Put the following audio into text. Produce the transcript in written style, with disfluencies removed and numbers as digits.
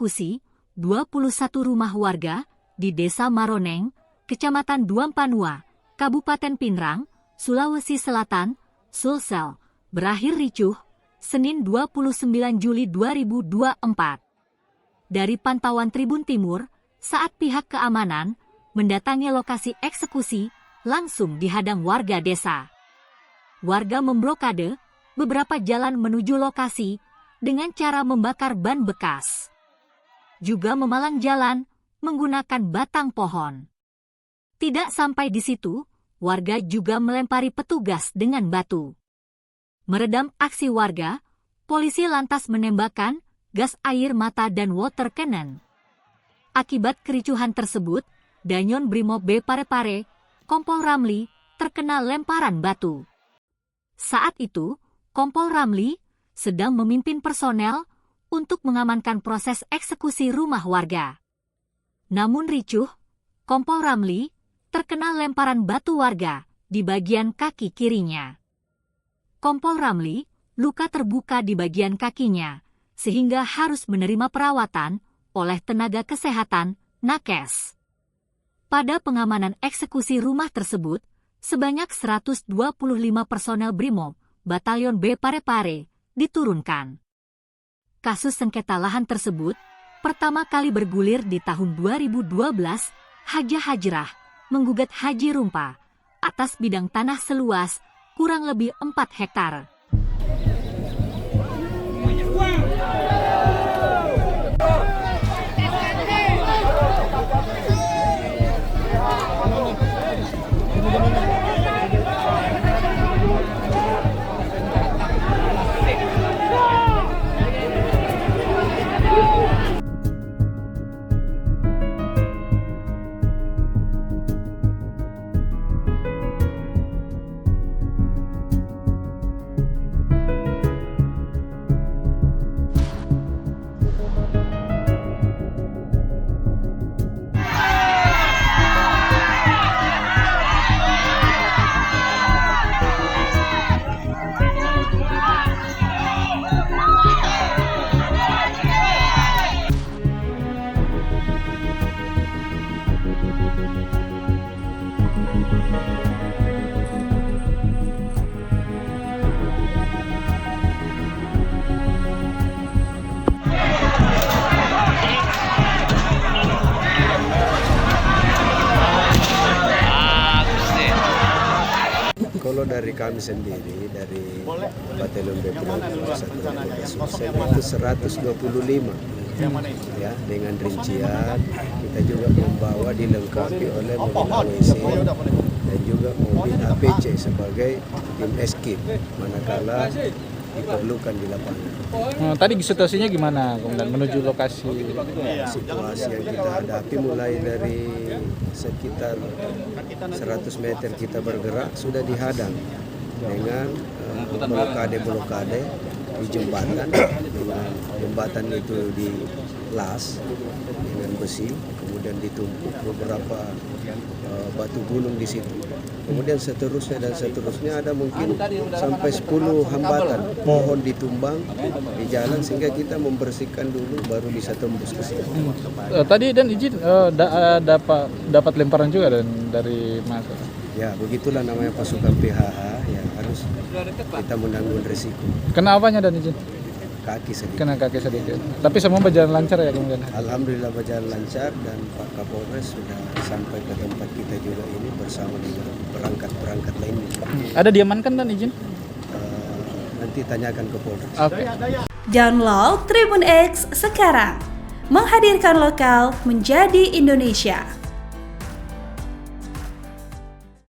mengeksekusi 21 rumah warga di Desa Maroneng, Kecamatan Duampanua, Kabupaten Pinrang, Sulawesi Selatan, Sulsel, berakhir ricuh, Senin 29 Juli 2024. Dari pantauan Tribun Timur, saat pihak keamanan mendatangi lokasi eksekusi, langsung dihadang warga desa. Warga memblokade beberapa jalan menuju lokasi dengan cara membakar ban bekas. Juga memalang jalan menggunakan batang pohon. Tidak sampai di situ, warga juga melempari petugas dengan batu. Meredam aksi warga, polisi lantas menembakkan gas air mata dan water cannon. Akibat kericuhan tersebut, Danyon Brimob B Parepare, Kompol Ramli, terkena lemparan batu. Saat itu, Kompol Ramli sedang memimpin personel untuk mengamankan proses eksekusi rumah warga. Namun ricuh, Kompol Ramli terkena lemparan batu warga di bagian kaki kirinya. Kompol Ramli luka terbuka di bagian kakinya, sehingga harus menerima perawatan oleh tenaga kesehatan nakes. Pada pengamanan eksekusi rumah tersebut, sebanyak 125 personel Brimob Batalion B Parepare diturunkan. Kasus sengketa lahan tersebut pertama kali bergulir di tahun 2012. Haja Hajrah menggugat Haji Rumpa atas bidang tanah seluas kurang lebih 4 hektar. Kalau dari kami sendiri, dari Batalion B Sulsel itu 125 ya, dengan rincian kita juga membawa dilengkapi oleh mobil AWC dan juga mobil APC sebagai tim escape manakala diperlukan di lapangan. Tadi situasinya gimana kemudian menuju lokasi? Situasi yang kita hadapi mulai dari sekitar 100 meter kita bergerak sudah dihadang dengan blokade di jembatan, dengan jembatan itu dilas dengan besi, kemudian ditumpuk beberapa batu gunung di situ. Kemudian seterusnya ada mungkin sampai 10 hambatan pohon ditumbang di jalan sehingga kita membersihkan dulu baru bisa tembus ke sini. Tadi dan izin dapat lemparan juga dari masa. Ya, begitulah namanya pasukan PHH, ya harus kita menanggung risiko. Kena apanya dan izin? Kaki sedikit. Kena kaki sedikit. Tapi semua berjalan lancar ya kemudian? Alhamdulillah berjalan lancar dan Pak Kapolres sudah sampai ke tempat kita juga ini bersama dengan perangkat lainnya. Ada diamankan dan izin? Nanti tanyakan ke Polres. Oke. Download Tribun X sekarang. Menghadirkan lokal menjadi Indonesia.